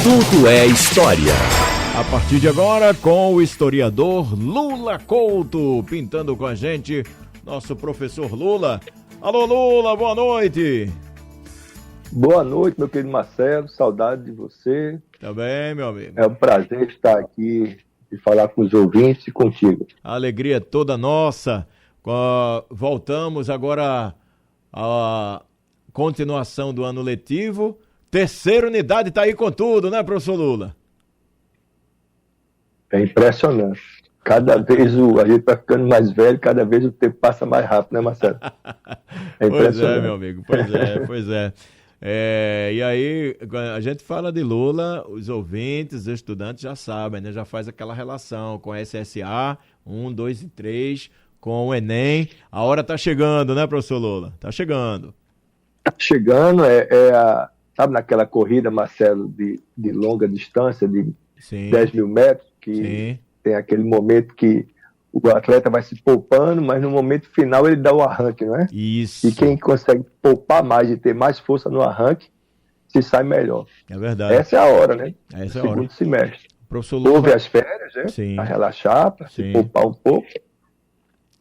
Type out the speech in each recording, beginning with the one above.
Tudo é História. A partir de agora, com o historiador Lula Couto, pintando com a gente, nosso professor Lula. Alô, Lula, boa noite. Boa noite, meu querido Marcelo, saudade de você. Tá bem, meu amigo? É um prazer estar aqui e falar com os ouvintes e contigo. A alegria é toda nossa. Voltamos agora à continuação do ano letivo. Terceira unidade está aí com tudo, né, professor Lula? É impressionante. Cada vez a gente vai ficando mais velho, cada vez o tempo passa mais rápido, né, Marcelo? É impressionante. Pois é, meu amigo, pois é. E aí, a gente fala de Lula, os ouvintes, os estudantes já sabem, né? Já faz aquela relação com a SSA, 1, 2 e 3, com o Enem. A hora tá chegando, né, professor Lula? Tá chegando. Tá chegando, sabe naquela corrida, Marcelo, de longa distância, de Sim. 10 mil metros, que Sim. tem aquele momento que o atleta vai se poupando, mas no momento final ele dá o arranque, não é? Isso. E quem consegue poupar mais e ter mais força no arranque, se sai melhor. É verdade. Essa é a hora, né? Essa é a hora. Segundo semestre. Professor Lula. Houve as férias, né? Sim. Para relaxar, para se Sim. poupar um pouco.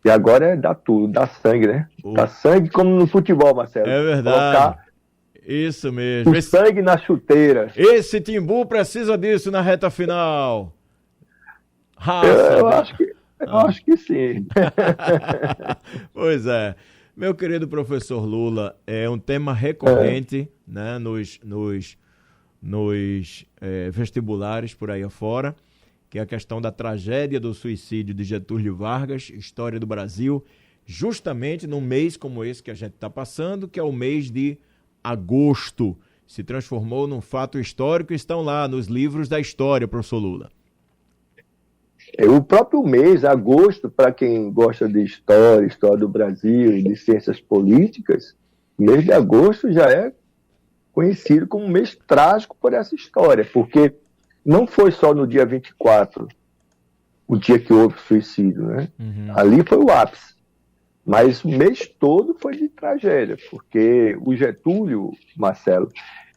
E agora é dar tudo, dar sangue, né? Dar sangue como no futebol, Marcelo. É verdade. Colocar isso mesmo. o sangue na chuteira. Esse Timbu precisa disso na reta final. Eu acho que sim. Pois é. Meu querido professor Lula, é um tema recorrente né, nos vestibulares por aí afora, que é a questão da tragédia do suicídio de Getúlio Vargas, história do Brasil, justamente num mês como esse que a gente está passando, que é o mês de agosto. Se transformou num fato histórico e estão lá nos livros da história, professor Lula. O próprio mês, agosto, para quem gosta de história do Brasil, de ciências políticas, o mês de agosto já é conhecido como um mês trágico por essa história, porque não foi só no dia 24, o dia que houve o suicídio, né? Uhum. Ali foi o ápice. Mas o mês todo foi de tragédia, porque o Getúlio, Marcelo,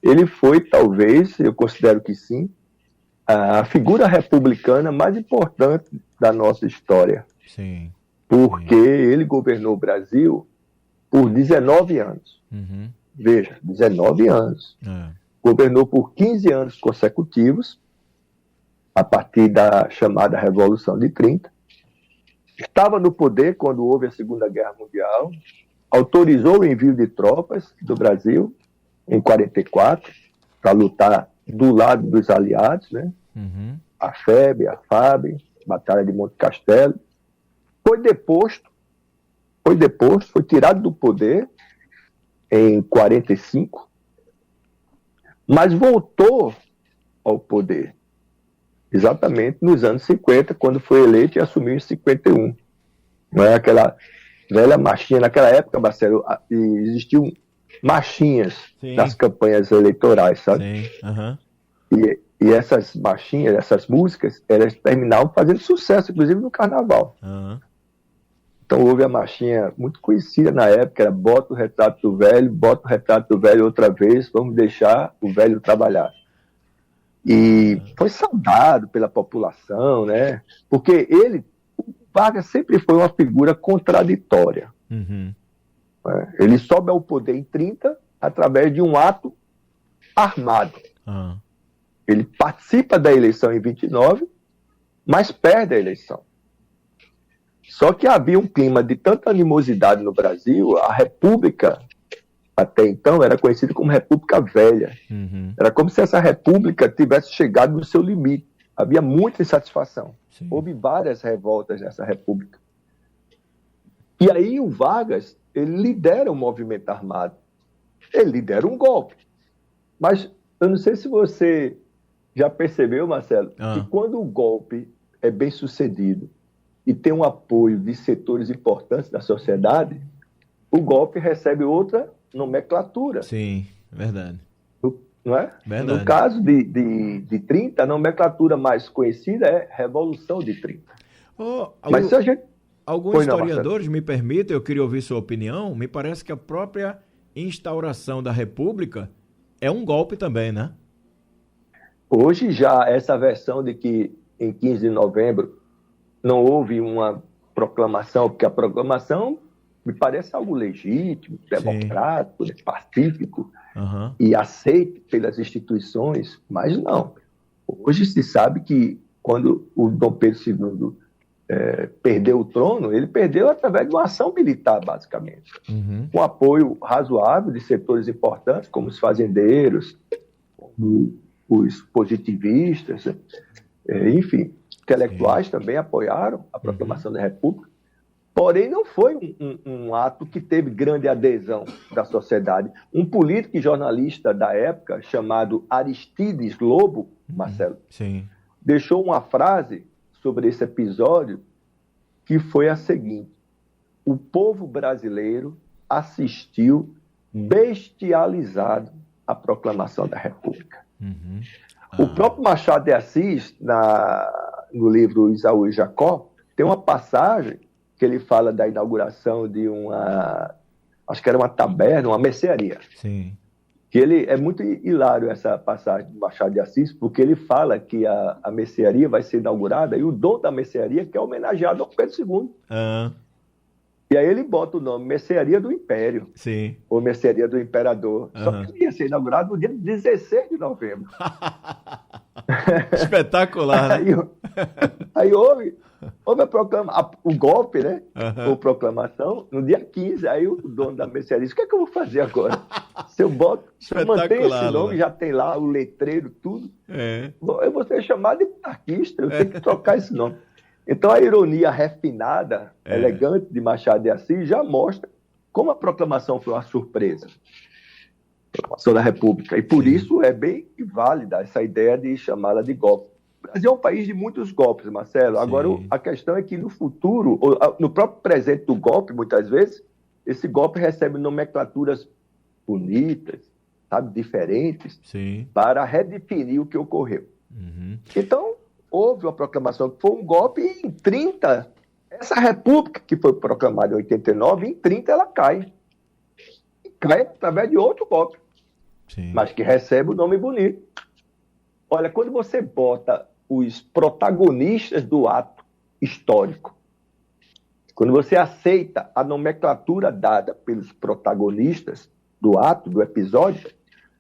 ele foi, talvez, eu considero que sim, a figura republicana mais importante da nossa história. Sim. Porque ele governou o Brasil por 19 anos. Uhum. Veja, 19 anos. Governou por 15 anos consecutivos, a partir da chamada Revolução de 30. Estava no poder quando houve a Segunda Guerra Mundial, autorizou o envio de tropas do Brasil em 44 para lutar do lado dos aliados, né? Uhum. A FEB, a FAB, Batalha de Monte Castelo. Foi deposto, foi tirado do poder em 45, mas voltou ao poder exatamente nos anos 50, quando foi eleito e assumiu em 51. Não é aquela velha marchinha, naquela época, Marcelo, existiam marchinhas nas campanhas eleitorais, sabe? Sim. Uhum. E essas marchinhas, essas músicas, elas terminavam fazendo sucesso, inclusive no carnaval. Uhum. Então houve a marchinha muito conhecida na época, era bota o retrato do velho outra vez, vamos deixar o velho trabalhar. E foi saudado pela população, né? Porque o Vargas sempre foi uma figura contraditória. Uhum. Ele sobe ao poder em 30 através de um ato armado. Uhum. Ele participa da eleição em 29, mas perde a eleição. Só que havia um clima de tanta animosidade no Brasil, a República, até então, era conhecida como República Velha. Uhum. Era como se essa República tivesse chegado no seu limite. Havia muita insatisfação. Sim. Houve várias revoltas nessa República. E aí o Vargas, ele lidera um movimento armado. Ele lidera um golpe. Mas eu não sei se você já percebeu, Marcelo, que quando o golpe é bem sucedido e tem um apoio de setores importantes da sociedade, o golpe recebe outra nomenclatura. Sim, verdade. Não é? Verdade. No caso de 30, a nomenclatura mais conhecida é Revolução de 30. Mas se a gente... Alguns historiadores me permitem, eu queria ouvir sua opinião, me parece que a própria instauração da República é um golpe também, né? Hoje já essa versão de que em 15 de novembro não houve uma proclamação, porque a proclamação me parece algo legítimo, democrático, pacífico e aceito pelas instituições, mas não. Hoje se sabe que quando o Dom Pedro II perdeu o trono, ele perdeu através de uma ação militar, basicamente, com apoio razoável de setores importantes, como os fazendeiros, como os positivistas, enfim, intelectuais também apoiaram a proclamação da República, porém não foi um ato que teve grande adesão da sociedade. Um político e jornalista da época, chamado Aristides Lobo, Marcelo, deixou uma frase sobre esse episódio que foi a seguinte: o povo brasileiro assistiu bestializado à proclamação da República. O próprio Machado de Assis, no livro Isaú e Jacó, tem uma passagem que ele fala da inauguração de acho que era uma taberna, uma mercearia. Que é muito hilário essa passagem do Machado de Assis, porque ele fala que a mercearia vai ser inaugurada e o dono da mercearia quer homenagear Dom Pedro II. E aí ele bota o nome Mercearia do Império, ou Mercearia do Imperador. Só que ia ser inaugurado no dia 16 de novembro. Espetacular, né? Aí houve o golpe, né? Ou proclamação, no dia 15. Aí o dono da mercearia disse: o que é que eu vou fazer agora? Se eu mantenho esse nome, já tem lá o letreiro, tudo. Eu vou ser chamado de monarquista, eu tenho que trocar esse nome. Então a ironia refinada, elegante de Machado de Assis já mostra como a proclamação foi uma surpresa. A proclamação da República. E por isso é bem válida essa ideia de chamá-la de golpe. O Brasil é um país de muitos golpes, Marcelo. Agora, a questão é que no futuro, no próprio presente do golpe, muitas vezes, esse golpe recebe nomenclaturas bonitas, sabe, diferentes, para redefinir o que ocorreu. Então, houve uma proclamação que foi um golpe e em 30, essa república que foi proclamada em 89, em 30 ela cai. E cai através de outro golpe, mas que recebe o nome bonito. Olha, quando você bota os protagonistas do ato histórico, quando você aceita a nomenclatura dada pelos protagonistas do ato, do episódio,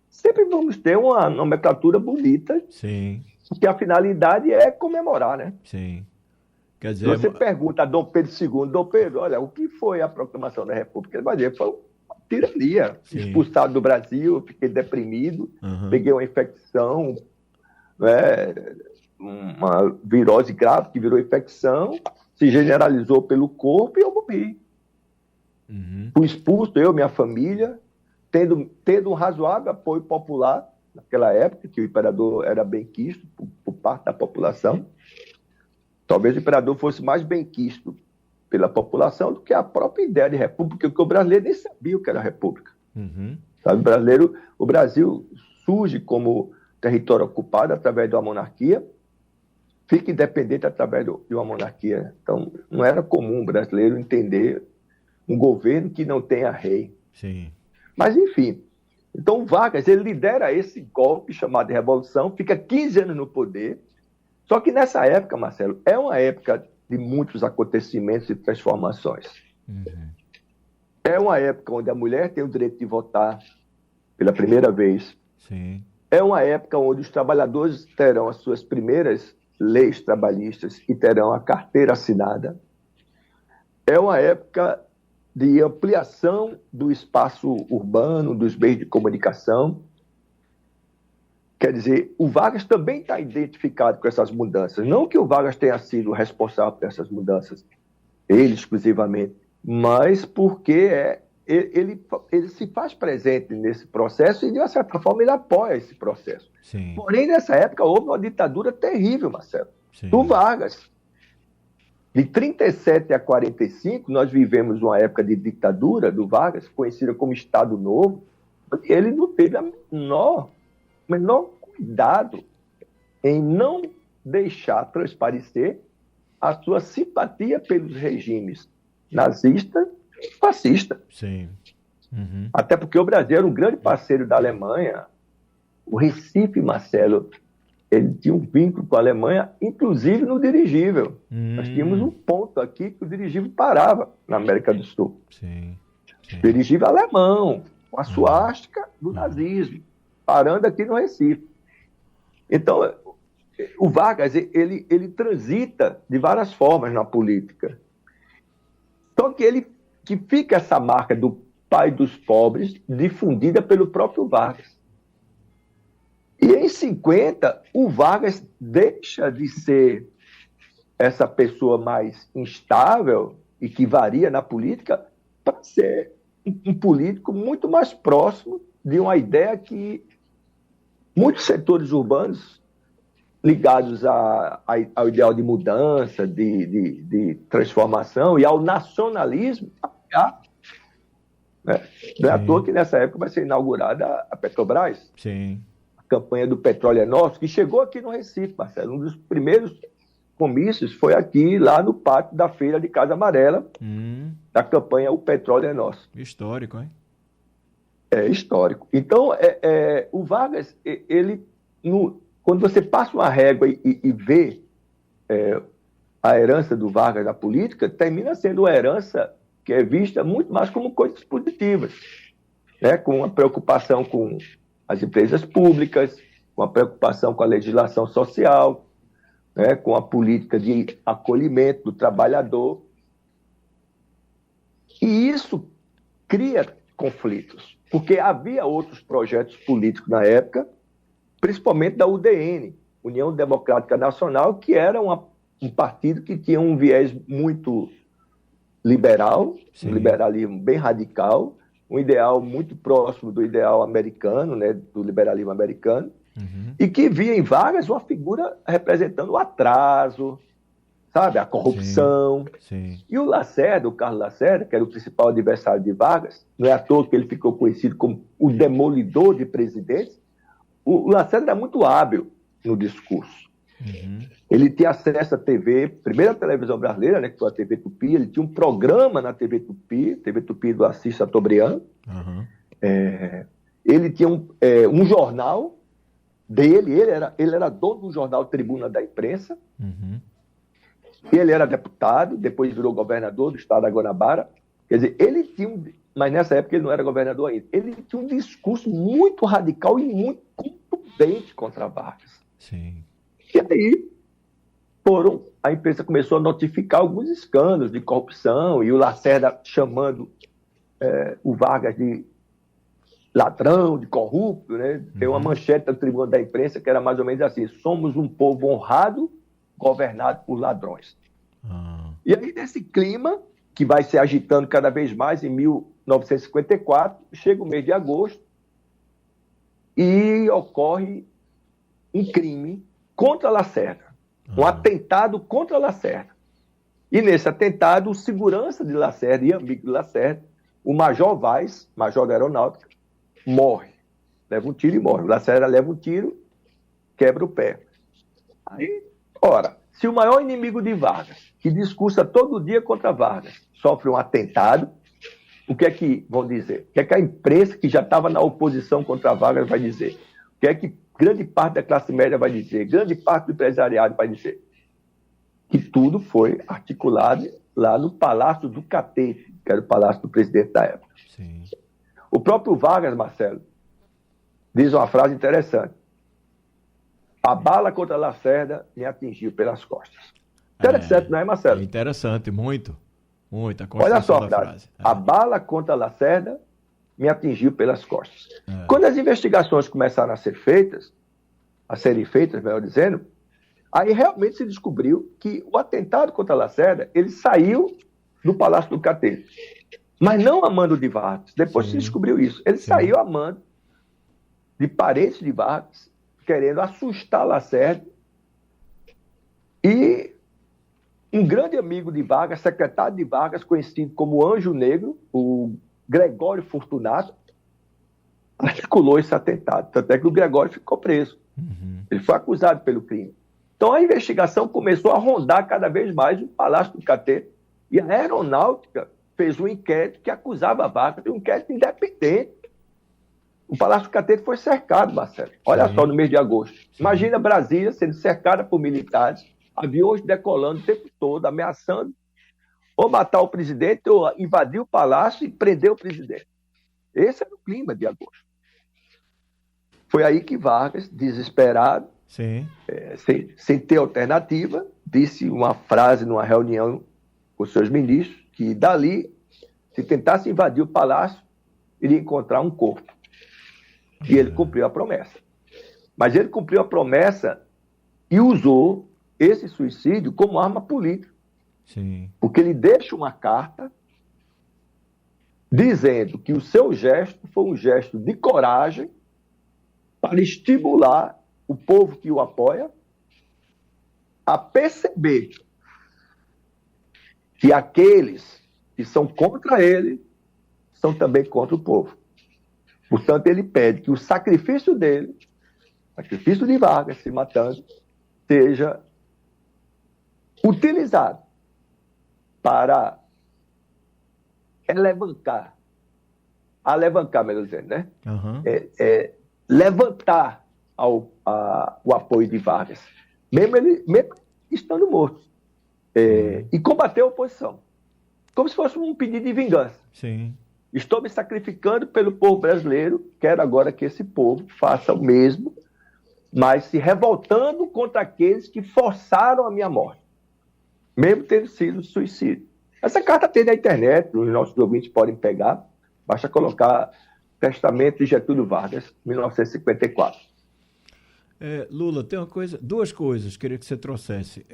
sempre vamos ter uma nomenclatura bonita. Porque a finalidade é comemorar, né? Quer dizer, você pergunta a Dom Pedro II, Dom Pedro, olha, o que foi a proclamação da República? Ele vai dizer: foi uma tirania. Expulsado do Brasil, fiquei deprimido, peguei uma infecção, uma virose grave que virou infecção, se generalizou pelo corpo e eu morri. Fui expulso, eu, minha família, tendo um razoável apoio popular naquela época, que o imperador era benquisto por parte da população. Talvez o imperador fosse mais benquisto pela população do que a própria ideia de república, porque o brasileiro nem sabia o que era república. Sabe, o Brasil surge como território ocupado através de uma monarquia, fica independente através de uma monarquia. Então, não era comum o brasileiro entender um governo que não tenha rei. Mas, enfim, então Vargas, ele lidera esse golpe chamado de Revolução, fica 15 anos no poder, só que nessa época, Marcelo, é uma época de muitos acontecimentos e transformações. É uma época onde a mulher tem o direito de votar pela primeira vez. É uma época onde os trabalhadores terão as suas primeiras leis trabalhistas e terão a carteira assinada. É uma época de ampliação do espaço urbano, dos meios de comunicação. Quer dizer, o Vargas também está identificado com essas mudanças. Não que o Vargas tenha sido responsável por essas mudanças, ele exclusivamente, mas porque ele se faz presente nesse processo e, de uma certa forma, ele apoia esse processo. Porém, nessa época, houve uma ditadura terrível, Marcelo, do Vargas. De 37 a 45, nós vivemos uma época de ditadura do Vargas, conhecida como Estado Novo. Ele não teve o menor cuidado em não deixar transparecer a sua simpatia pelos regimes nazista e fascista. Até porque o Brasil era um grande parceiro da Alemanha. O Recife, Marcelo, ele tinha um vínculo com a Alemanha, inclusive no dirigível. Nós tínhamos um ponto aqui que o dirigível parava na América do Sul. Sim. Dirigível alemão, com a suástica do nazismo, parando aqui no Recife. Então, o Vargas, ele transita de várias formas na política. Só que fica essa marca do pai dos pobres, difundida pelo próprio Vargas. E em 50, o Vargas deixa de ser essa pessoa mais instável e que varia na política para ser um político muito mais próximo de uma ideia que muitos setores urbanos ligados ao ideal de mudança, de transformação e ao nacionalismo, né? Não é à toa que nessa época vai ser inaugurada a Petrobras. Sim. Campanha do Petróleo é Nosso, que chegou aqui no Recife, Marcelo. Um dos primeiros comícios foi aqui, lá no pátio da Feira de Casa Amarela, da campanha O Petróleo é Nosso. Histórico, hein? É histórico. Então, o Vargas, quando você passa uma régua e vê a herança do Vargas na política, termina sendo uma herança que é vista muito mais como coisas positivas, né? Com uma preocupação com as empresas públicas, com a preocupação com a legislação social, né, com a política de acolhimento do trabalhador. E isso cria conflitos, porque havia outros projetos políticos na época, principalmente da UDN, União Democrática Nacional, que era um partido que tinha um viés muito liberal, um liberalismo bem radical, um ideal muito próximo do ideal americano, né, do liberalismo americano, e que via em Vargas uma figura representando o atraso, sabe, a corrupção. Sim. E o Lacerda, o Carlos Lacerda, que era o principal adversário de Vargas, não é à toa que ele ficou conhecido como o demolidor de presidentes, o Lacerda era muito hábil no discurso. Ele tinha acesso à TV, primeira televisão brasileira, né, que foi a TV Tupi, ele tinha um programa na TV Tupi do Assis Chateaubriand. Ele tinha um jornal dele, ele era dono do jornal Tribuna da Imprensa. Ele era deputado, depois virou governador do estado da Guanabara. Quer dizer, ele tinha mas nessa época ele não era governador ainda. Ele tinha um discurso muito radical e muito contundente contra Vargas. Sim. E aí, a imprensa começou a notificar alguns escândalos de corrupção e o Lacerda chamando o Vargas de ladrão, de corrupto, né? Tem uma manchete da Tribuna da Imprensa que era mais ou menos assim: somos um povo honrado, governado por ladrões. E aí, nesse clima, que vai se agitando cada vez mais, em 1954, chega o mês de agosto e ocorre um crime contra Lacerda, um atentado contra Lacerda. E nesse atentado, o segurança de Lacerda e amigo de Lacerda, o Major Vaz, major da Aeronáutica, morre. Leva um tiro e morre. O Lacerda leva um tiro, quebra o pé. Aí, se o maior inimigo de Vargas, que discursa todo dia contra Vargas, sofre um atentado, o que é que vão dizer? O que é que a imprensa, que já estava na oposição contra Vargas, vai dizer? O que é que grande parte da classe média vai dizer? Grande parte do empresariado vai dizer? Que tudo foi articulado lá no Palácio do Catete, que era o palácio do presidente da época. Sim. O próprio Vargas, Marcelo, diz uma frase interessante: a bala contra Lacerda me atingiu pelas costas. Interessante, não é, Marcelo? É interessante, muito. Muito. Olha só a frase. A bala contra Lacerda me atingiu pelas costas. Quando as investigações começaram a serem feitas, melhor dizendo, aí realmente se descobriu que o atentado contra Lacerda, ele saiu do Palácio do Catete. Mas não a mando de Vargas. Depois se descobriu isso. Ele saiu a mando de parentes de Vargas, querendo assustar Lacerda. E um grande amigo de Vargas, secretário de Vargas, conhecido como Anjo Negro, o Gregório Fortunato, articulou esse atentado. Tanto é que o Gregório ficou preso. Ele foi acusado pelo crime. Então a investigação começou a rondar cada vez mais o Palácio do Catete. E a Aeronáutica fez um inquérito que acusava Vargas, um inquérito independente. O Palácio do Catete foi cercado, Marcelo. Olha Sim. só, no mês de agosto. Sim. Imagina Brasília sendo cercada por militares, aviões decolando o tempo todo, ameaçando ou matar o presidente, ou invadir o palácio e prender o presidente. Esse era o clima de agosto. Foi aí que Vargas, desesperado, sem ter alternativa, disse uma frase numa reunião com seus ministros, que dali, se tentasse invadir o palácio, iria encontrar um corpo. E ele cumpriu a promessa. Mas ele cumpriu a promessa e usou esse suicídio como arma política. Sim. Porque ele deixa uma carta dizendo que o seu gesto foi um gesto de coragem para estimular o povo que o apoia a perceber que aqueles que são contra ele são também contra o povo. Portanto, ele pede que o sacrifício dele, sacrifício de Vargas se matando, seja utilizado para alavancar, melhor dizendo, né? Uhum. Levantar o apoio de Vargas, mesmo estando morto, e combater a oposição, como se fosse um pedido de vingança. Sim. Estou me sacrificando pelo povo brasileiro, quero agora que esse povo faça o mesmo, mas se revoltando contra aqueles que forçaram a minha morte, mesmo tendo sido suicídio. Essa carta tem na internet, os nossos ouvintes podem pegar, basta colocar Testamento de Getúlio Vargas, 1954. Lula, tem duas coisas que queria que você trouxesse.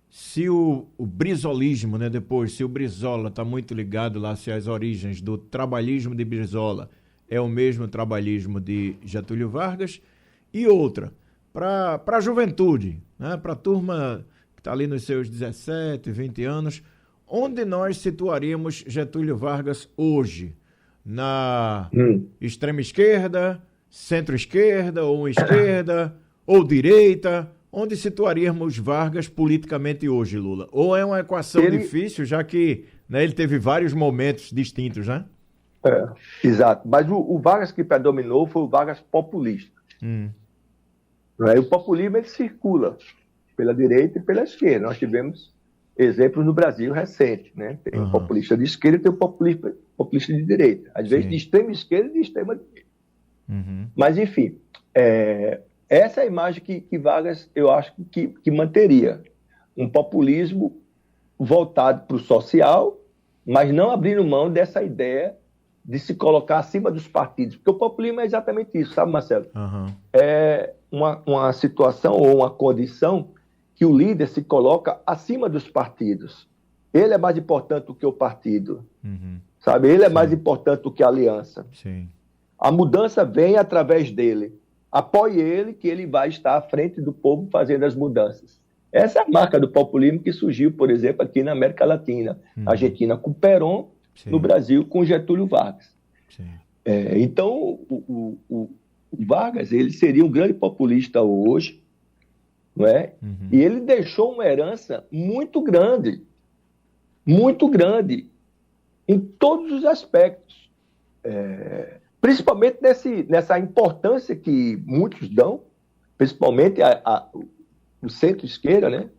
Se o brizolismo, né, depois, se o Brizola está muito ligado lá, se as origens do trabalhismo de Brizola é o mesmo trabalhismo de Getúlio Vargas, e outra, para a juventude, né, para a turma que está ali nos seus 17, 20 anos, onde nós situaríamos Getúlio Vargas hoje? Na extrema esquerda, centro-esquerda, ou esquerda, ou direita? Onde situaríamos Vargas politicamente hoje, Lula? Ou é uma equação difícil, já que, né, ele teve vários momentos distintos, né? Exato. Mas o Vargas que predominou foi o Vargas populista. O populismo ele circula pela direita e pela esquerda. Nós tivemos exemplos no Brasil recente, né? Tem o populista de esquerda e tem o populista de direita. Às vezes de extrema esquerda e de extrema direita. Mas, enfim, essa é a imagem que Vargas, eu acho que manteria. Um populismo voltado para o social, mas não abrindo mão dessa ideia de se colocar acima dos partidos. Porque o populismo é exatamente isso, sabe, Marcelo? É uma situação ou uma condição que o líder se coloca acima dos partidos. Ele é mais importante do que o partido. Sabe? Ele é mais importante do que a aliança. A mudança vem através dele. Apoie ele, que ele vai estar à frente do povo fazendo as mudanças. Essa é a marca do populismo que surgiu, por exemplo, aqui na América Latina. Na Argentina com Perón, no Brasil com Getúlio Vargas. Então, o Vargas ele seria um grande populista hoje, não é? E ele deixou uma herança muito grande em todos os aspectos. Principalmente nessa importância que muitos dão, principalmente o centro-esquerda, né?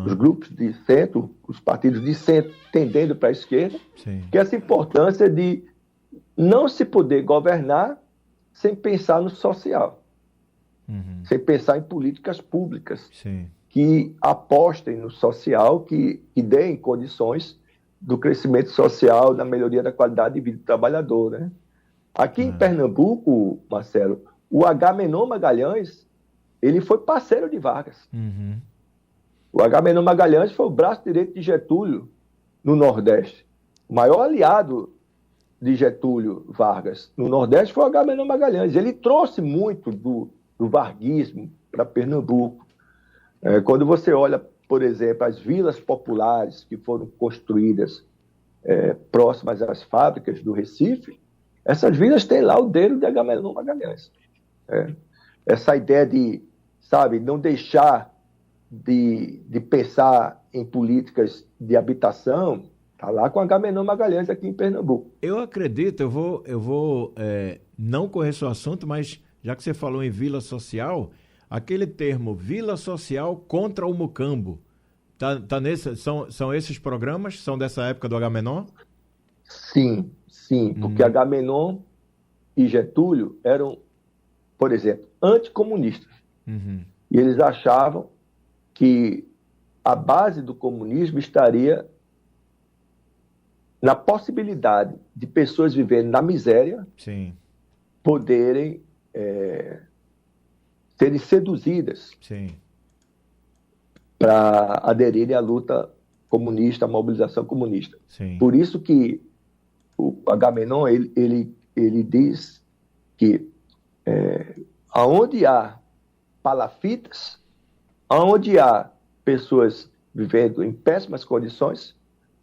Os grupos de centro, os partidos de centro tendendo para a esquerda, que é essa importância de não se poder governar sem pensar no social, sem pensar em políticas públicas que apostem no social, que deem condições do crescimento social, da melhoria da qualidade de vida do trabalhador, né? Aqui em Pernambuco, Marcelo, o Agamenon Magalhães, ele foi parceiro de Vargas. O Agamenon Magalhães foi o braço direito de Getúlio no Nordeste. O maior aliado de Getúlio Vargas no Nordeste foi o Agamenon Magalhães. Ele trouxe muito do varguismo para Pernambuco. Quando você olha, por exemplo, as vilas populares que foram construídas próximas às fábricas do Recife, essas vilas têm lá o dedo de Agamenon Magalhães. Essa ideia de, sabe, não deixar de pensar em políticas de habitação, está lá com Agamenon Magalhães aqui em Pernambuco. Eu acredito, eu vou não conheço o assunto, mas já que você falou em vila social, aquele termo Vila Social contra o Mucambo, tá nesse, são esses programas? São dessa época do Agamenon? Sim, sim, porque Agamenon e Getúlio eram, por exemplo, anticomunistas. Uhum. E eles achavam que a base do comunismo estaria na possibilidade de pessoas vivendo na miséria Sim, poderem serem seduzidas sim. para aderirem à luta comunista, à mobilização comunista. Sim. Por isso que o Agamenon ele diz que aonde há palafitas, aonde há pessoas vivendo em péssimas condições,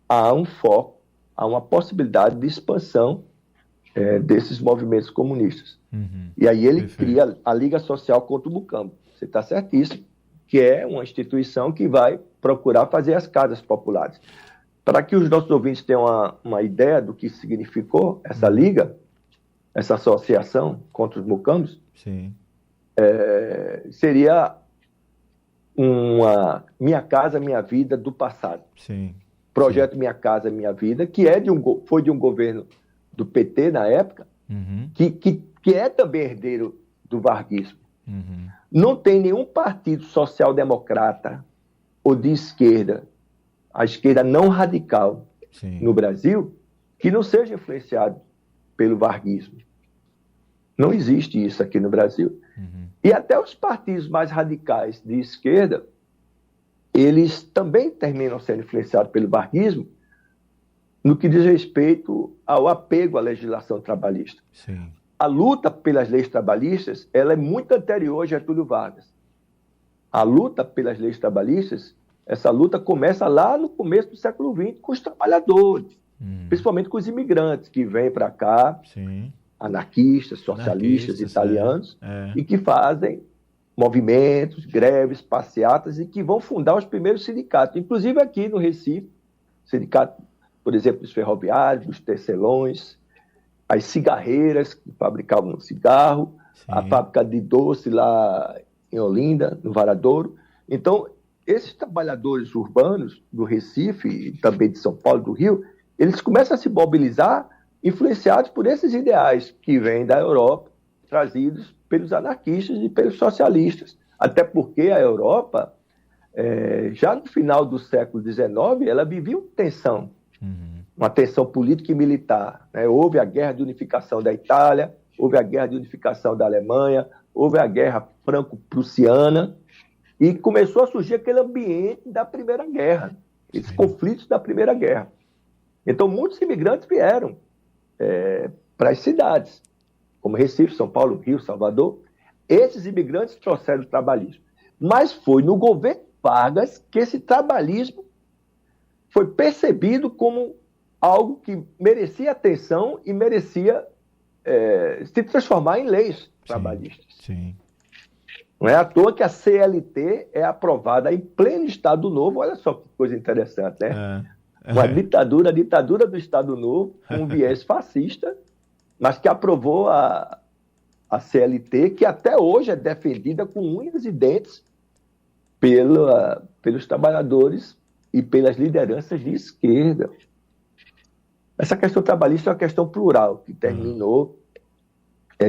há um foco, há uma possibilidade de expansão desses movimentos comunistas. Uhum. E aí ele Perfeito. cria a Liga Social contra o Mucambo. Você está certíssimo, que é uma instituição que vai procurar fazer as casas populares. Para que os nossos ouvintes tenham uma ideia do que significou essa liga, essa associação contra os Mucambos, Sim. seria uma Minha Casa Minha Vida do passado. Sim. Projeto Minha Casa Minha Vida, que foi de um governo do PT na época, Uhum. que é também herdeiro do varguismo. Uhum. Não tem nenhum partido social-democrata ou de esquerda, a esquerda não radical, Sim. no Brasil, que não seja influenciado pelo varguismo. Não existe isso aqui no Brasil. Uhum. E até os partidos mais radicais de esquerda, eles também terminam sendo influenciados pelo varguismo no que diz respeito ao apego à legislação trabalhista. Sim. A luta pelas leis trabalhistas, ela é muito anterior a Getúlio Vargas. A luta pelas leis trabalhistas, essa luta começa lá no começo do século XX com os trabalhadores, principalmente com os imigrantes que vêm para cá, Sim. anarquistas, socialistas, italianos, e que fazem movimentos, greves, passeatas e que vão fundar os primeiros sindicatos. Inclusive aqui no Recife, sindicato, por exemplo, dos ferroviários, dos tecelões, as cigarreiras que fabricavam cigarro, Sim. a fábrica de doce lá em Olinda, no Varadouro. Então, esses trabalhadores urbanos do Recife e também de São Paulo, do Rio, eles começam a se mobilizar influenciados por esses ideais que vêm da Europa, trazidos pelos anarquistas e pelos socialistas. Até porque a Europa, já no final do século XIX, ela vivia uma tensão, uma tensão política e militar. Né? Houve a guerra de unificação da Itália, houve a guerra de unificação da Alemanha, houve a guerra franco-prussiana, e começou a surgir aquele ambiente da Primeira Guerra, esses conflitos da Primeira Guerra. Então, muitos imigrantes vieram para as cidades, como Recife, São Paulo, Rio, Salvador. Esses imigrantes trouxeram o trabalhismo. Mas foi no governo Vargas que esse trabalhismo foi percebido como algo que merecia atenção e merecia se transformar em leis trabalhistas. Sim. Não é à toa que a CLT é aprovada em pleno Estado Novo. Olha só que coisa interessante, né? Uma ditadura, a ditadura do Estado Novo, com um viés fascista, mas que aprovou a CLT, que até hoje é defendida com unhas e dentes pelos trabalhadores e pelas lideranças de esquerda. Essa questão trabalhista é uma questão plural, que terminou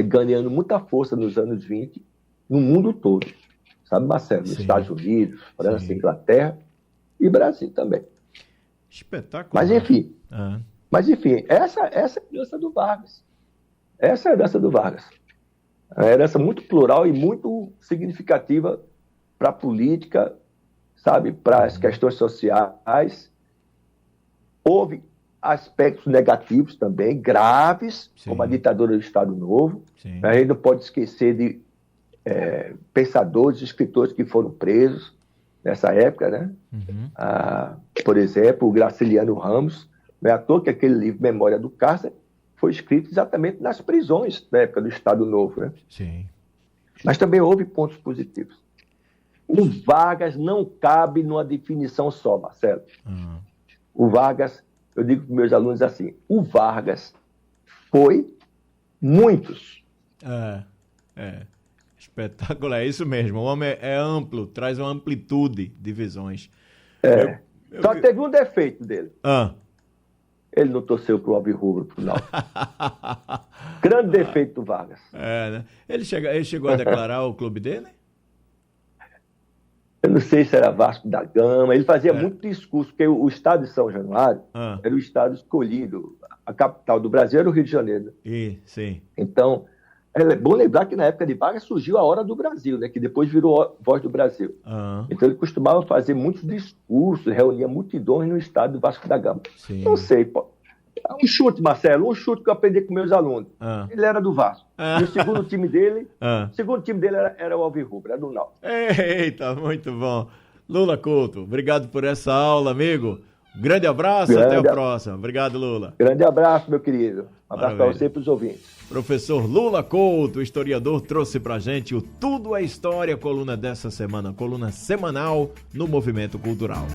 ganhando muita força nos anos 20 no mundo todo. Sabe, Marcelo? Nos Estados Unidos, França, Inglaterra e Brasil também. Espetacular. Mas enfim, essa é a herança do Vargas. Essa é a herança do Vargas. É uma herança muito plural e muito significativa para a política, sabe, para as questões sociais. Houve aspectos negativos também, graves, como a ditadura do Estado Novo. A gente não pode esquecer de pensadores, escritores que foram presos nessa época, né? Por exemplo, o Graciliano Ramos. Não é à toa que aquele livro, Memória do Cárcere, foi escrito exatamente nas prisões da época do Estado Novo, né? Sim. Mas também houve pontos positivos. O Vargas não cabe numa definição só, Marcelo. O Vargas, eu digo para os meus alunos assim, o Vargas foi Muitos. Espetáculo, é isso mesmo. O homem é amplo, traz uma amplitude de visões. Só teve um defeito dele. Ele não torceu pro Alvirrubro, pro Náutico. Grande defeito do Vargas. Né? Ele chegou a declarar o clube dele? Eu não sei se era Vasco da Gama. Ele fazia muito discurso, porque o estado de São Januário era o estado escolhido. A capital do Brasil era o Rio de Janeiro. Sim. Então, é bom lembrar que na época de Vargas surgiu a Hora do Brasil, né? Que depois virou Voz do Brasil. Então ele costumava fazer muitos discursos, reunia multidões no estado do Vasco da Gama. Sim. Não sei, pô. Um chute, Marcelo, um chute que eu aprendi com meus alunos. Ele era do Vasco. E o segundo time dele, era o Alvirrubro, era do Náutico. Eita, muito bom. Lula Couto, obrigado por essa aula, amigo. Grande abraço, até a próxima. Obrigado, Lula. Grande abraço, meu querido. Um abraço para você e para os ouvintes. Professor Lula Couto, historiador, trouxe pra gente o Tudo é História, coluna dessa semana, coluna semanal no Movimento Cultural.